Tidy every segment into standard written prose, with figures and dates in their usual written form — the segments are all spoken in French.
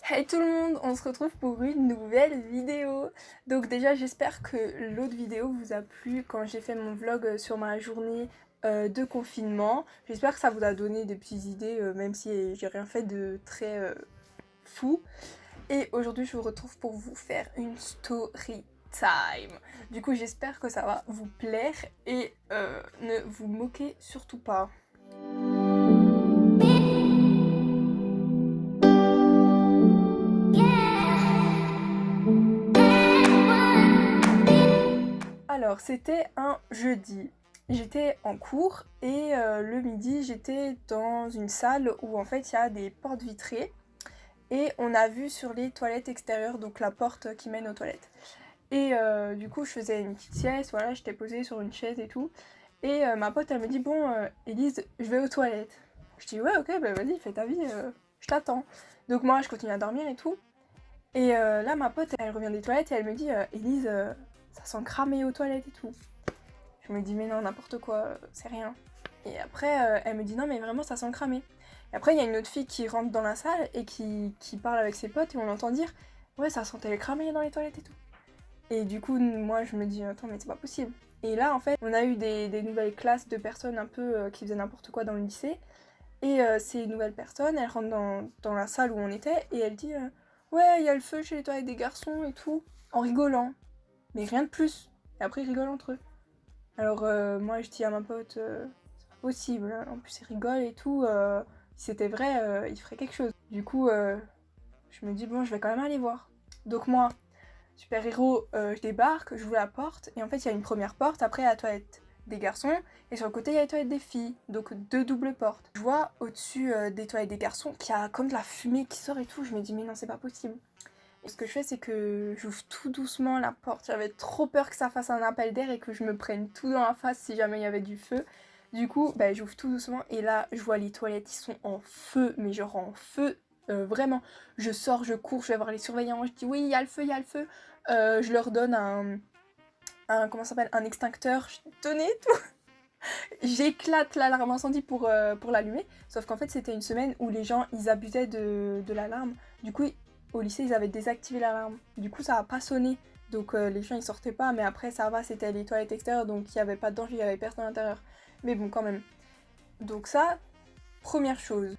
Hey tout le monde, on se retrouve pour une nouvelle vidéo. Donc déjà j'espère que l'autre vidéo vous a plu quand j'ai fait mon vlog sur ma journée de confinement. J'espère que ça vous a donné des petites idées même si j'ai rien fait de très fou. Et aujourd'hui je vous retrouve pour vous faire une story time. Du coup j'espère que ça va vous plaire et ne vous moquez surtout pas. Alors, c'était un jeudi. J'étais en cours et le midi, j'étais dans une salle où en fait il y a des portes vitrées et on a vu sur les toilettes extérieures, donc la porte qui mène aux toilettes. Et du coup, je faisais une petite sieste, voilà, j'étais posée sur une chaise et tout. Et ma pote, elle me dit, bon, Élise, je vais aux toilettes. Je dis, ouais, ok, bah vas-y, fais ta vie, je t'attends. Donc moi, je continue à dormir et tout. Et là, ma pote, elle revient des toilettes et elle me dit, Élise, ça sent cramé aux toilettes et tout. Je me dis mais non, n'importe quoi, c'est rien. Et après, elle me dit non mais vraiment ça sent cramé. Et après, il y a une autre fille qui rentre dans la salle et qui parle avec ses potes et on l'entend dire ouais ça sentait le cramé dans les toilettes et tout. Et du coup, moi je me dis attends mais c'est pas possible. Et là en fait, on a eu des nouvelles classes de personnes un peu qui faisaient n'importe quoi dans le lycée. Et ces nouvelles personnes, elles rentrent dans la salle où on était et elle dit ouais il y a le feu chez les toilettes des garçons et tout, en rigolant. Mais rien de plus. Et après ils rigolent entre eux. Alors moi je dis à ma pote, c'est pas possible, hein. En plus il rigole et tout, si c'était vrai, il ferait quelque chose. Du coup, je me dis bon je vais quand même aller voir. Donc moi, super héros, je débarque, j'ouvre la porte, et en fait il y a une première porte, après il y a la toilette des garçons, et sur le côté il y a la toilette des filles, donc deux doubles portes. Je vois au-dessus des toilettes des garçons qu'il y a comme de la fumée qui sort et tout, je me dis mais non c'est pas possible. Et ce que je fais, c'est que j'ouvre tout doucement la porte. J'avais trop peur que ça fasse un appel d'air et que je me prenne tout dans la face si jamais il y avait du feu. Du coup, bah, j'ouvre tout doucement et là, je vois les toilettes, ils sont en feu, mais genre en feu, vraiment. Je sors, je cours, je vais voir les surveillants, je dis oui, il y a le feu, il y a le feu. Je leur donne comment ça s'appelle, un extincteur. Je dis, tenez, tout. J'éclate l'alarme incendie pour l'allumer. Sauf qu'en fait, c'était une semaine où les gens, ils abusaient de l'alarme. Du coup, au lycée, ils avaient désactivé l'alarme. Du coup, ça a pas sonné. Donc les gens, ils sortaient pas. Mais après, ça va, c'était les toilettes extérieures. Donc il y avait pas de danger, il y avait personne à l'intérieur. Mais bon, quand même. Donc ça, première chose.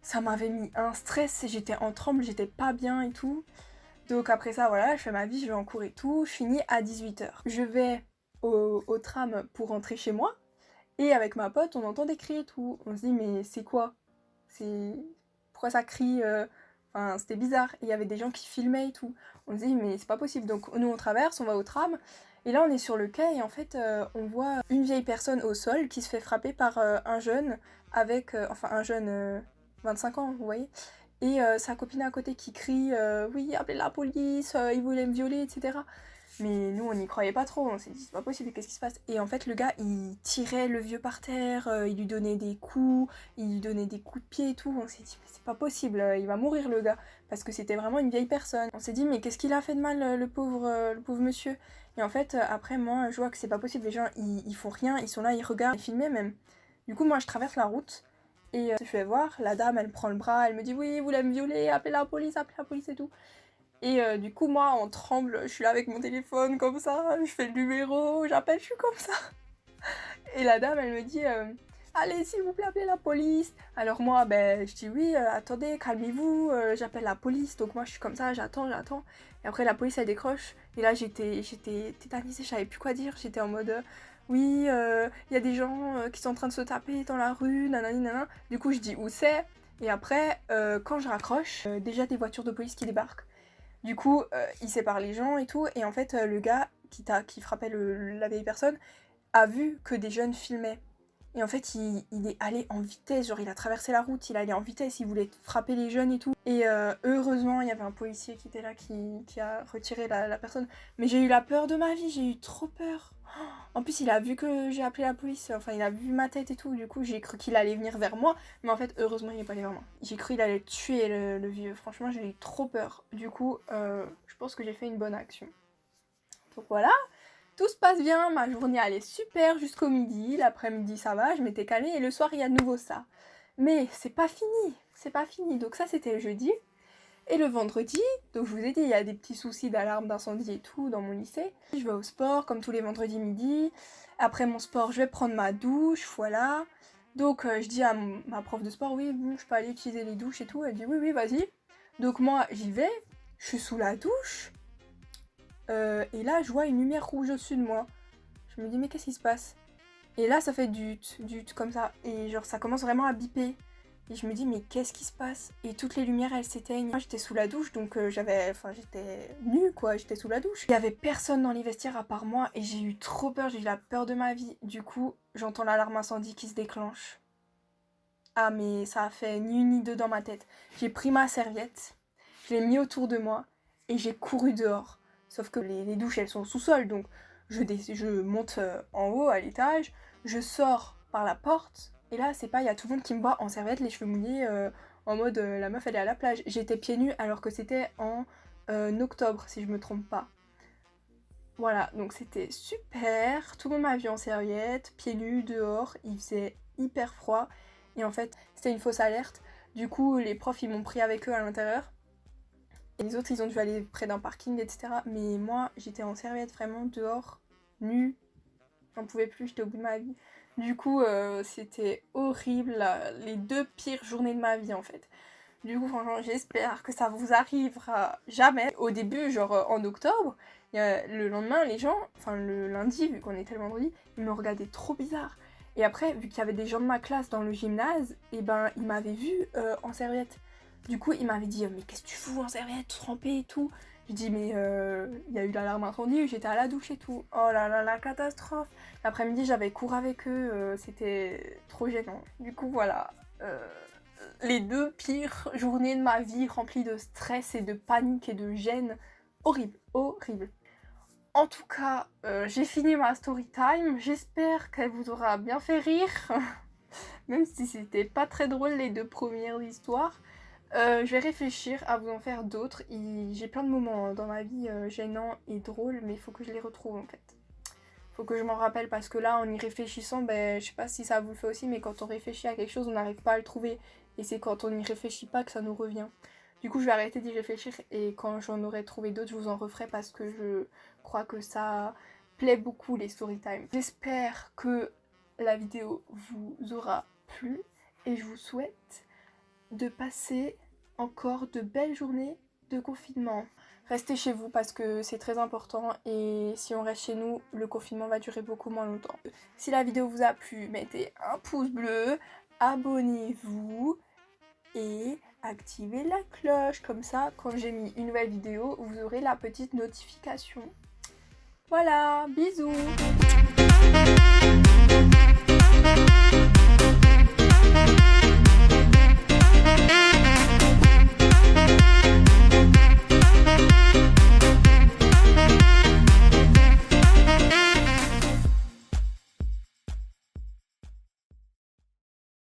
Ça m'avait mis un stress. J'étais en tremble, j'étais pas bien et tout. Donc après ça, voilà, je fais ma vie, je vais en cours et tout. Je finis à 18h. Je vais au tram pour rentrer chez moi. Et avec ma pote, on entend des cris et tout. On se dit, mais c'est quoi? C'est. Pourquoi ça crie Enfin, c'était bizarre. Il y avait des gens qui filmaient et tout. On se dit, mais c'est pas possible. Donc, nous, on traverse, on va au tram. Et là, on est sur le quai et en fait, on voit une vieille personne au sol qui se fait frapper par un jeune avec. Enfin, un jeune 25 ans, vous voyez. Et sa copine à côté qui crie oui, appelez la police, ils voulaient me violer, etc. Mais nous, on n'y croyait pas trop, on s'est dit, c'est pas possible, qu'est-ce qui se passe? Et en fait, le gars, il tirait le vieux par terre, il lui donnait des coups, il lui donnait des coups de pied et tout. On s'est dit, mais c'est pas possible, il va mourir le gars. Parce que c'était vraiment une vieille personne. On s'est dit, mais qu'est-ce qu'il a fait de mal, le pauvre monsieur? Et en fait, après, moi, je vois que c'est pas possible, les gens, ils font rien, ils sont là, ils regardent, ils filmaient même. Du coup, moi, je traverse la route, et je vais voir, la dame, elle prend le bras, elle me dit, oui, vous voulez me violer, appelez la police et tout. Et du coup, moi, en tremble, je suis là avec mon téléphone comme ça, je fais le numéro, j'appelle, je suis comme ça. Et la dame, elle me dit allez, s'il vous plaît, appelez la police. Alors moi, ben, je dis oui, attendez, calmez-vous, j'appelle la police. Donc moi, je suis comme ça, j'attends. Et après, la police, elle décroche. Et là, j'étais tétanisée, je savais plus quoi dire. J'étais en mode oui, il y a des gens qui sont en train de se taper dans la rue, nanani, nanana. Du coup, je dis où c'est. Et après, quand je raccroche, déjà des voitures de police qui débarquent. Du coup, il sépare les gens et tout, et en fait, le gars qui frappait la vieille personne a vu que des jeunes filmaient. Et en fait, il est allé en vitesse, genre il a traversé la route, il allait en vitesse, il voulait frapper les jeunes et tout. Et heureusement, il y avait un policier qui était là, qui a retiré la personne. Mais j'ai eu la peur de ma vie, j'ai eu trop peur. En plus, il a vu que j'ai appelé la police, enfin, il a vu ma tête et tout, du coup, j'ai cru qu'il allait venir vers moi, mais en fait, heureusement, il est pas allé vers moi. J'ai cru qu'il allait tuer le vieux, franchement, j'ai eu trop peur. Du coup, je pense que j'ai fait une bonne action. Donc voilà, tout se passe bien, ma journée allait super jusqu'au midi, l'après-midi ça va, je m'étais calmée, et le soir, il y a de nouveau ça. Mais c'est pas fini, donc ça, c'était le jeudi. Et le vendredi, donc je vous ai dit, il y a des petits soucis d'alarme d'incendie et tout dans mon lycée. Je vais au sport, comme tous les vendredis midi. Après mon sport, je vais prendre ma douche, voilà. Donc je dis à ma prof de sport, oui, bon, je peux aller utiliser les douches et tout. Elle dit, oui, oui, vas-y. Donc moi, j'y vais, je suis sous la douche. Et là, je vois une lumière rouge au-dessus de moi. Je me dis, mais qu'est-ce qui se passe? Et là, ça fait du comme ça. Et genre, ça commence vraiment à biper. Et je me dis, mais qu'est-ce qui se passe? Et toutes les lumières, elles s'éteignent. Moi, j'étais sous la douche, donc j'étais nue, quoi. J'étais sous la douche. Il y avait personne dans les vestiaires à part moi. Et j'ai eu trop peur, j'ai eu la peur de ma vie. Du coup, j'entends l'alarme incendie qui se déclenche. Ah, mais ça a fait ni une ni deux dans ma tête. J'ai pris ma serviette, je l'ai mis autour de moi, et j'ai couru dehors. Sauf que les douches, elles sont au sous-sol, donc je monte en haut à l'étage, je sors par la porte, et là, c'est pas, il y a tout le monde qui me voit en serviette, les cheveux mouillés, en mode la meuf, elle est à la plage. J'étais pieds nus alors que c'était en octobre, si je me trompe pas. Voilà, donc c'était super, tout le monde m'a vu en serviette, pieds nus, dehors, il faisait hyper froid, et en fait, c'était une fausse alerte. Du coup, les profs, ils m'ont pris avec eux à l'intérieur. Et les autres, ils ont dû aller près d'un parking, etc. Mais moi, j'étais en serviette, vraiment, dehors, nue. J'en pouvais plus, j'étais au bout de ma vie. Du coup, c'était horrible, les 2 pires journées de ma vie, en fait. Du coup, franchement, j'espère que ça vous arrivera jamais. Au début, genre en octobre, le lendemain, les gens, enfin le lundi, vu qu'on était le vendredi, ils me regardaient trop bizarre. Et après, vu qu'il y avait des gens de ma classe dans le gymnase, et ben ils m'avaient vue en serviette. Du coup, ils m'avaient dit, mais qu'est-ce que tu fous en serviette, trempée et tout. Je dis, mais il y a eu l'alarme incendie, j'étais à la douche et tout. Oh là là, la catastrophe. L'après-midi, j'avais cours avec eux, c'était trop gênant. Du coup, voilà. Les 2 pires journées de ma vie remplies de stress et de panique et de gêne. Horrible, horrible. En tout cas, j'ai fini ma story time. J'espère qu'elle vous aura bien fait rire. Même si c'était pas très drôle les 2 premières histoires. Je vais réfléchir à vous en faire d'autres. J'ai plein de moments dans ma vie gênants et drôles, mais il faut que je les retrouve en fait. Faut que je m'en rappelle parce que là, en y réfléchissant, ben, je sais pas si ça vous le fait aussi, mais quand on réfléchit à quelque chose, on n'arrive pas à le trouver. Et c'est quand on n'y réfléchit pas que ça nous revient. Du coup, je vais arrêter d'y réfléchir et quand j'en aurai trouvé d'autres, je vous en referai parce que je crois que ça plaît beaucoup les story time. J'espère que la vidéo vous aura plu et je vous souhaite de passer encore de belles journées de confinement. Restez chez vous parce que c'est très important et si on reste chez nous, le confinement va durer beaucoup moins longtemps. Si la vidéo vous a plu, mettez un pouce bleu, abonnez-vous et activez la cloche. Comme ça, quand j'ai mis une nouvelle vidéo, vous aurez la petite notification. Voilà, bisous!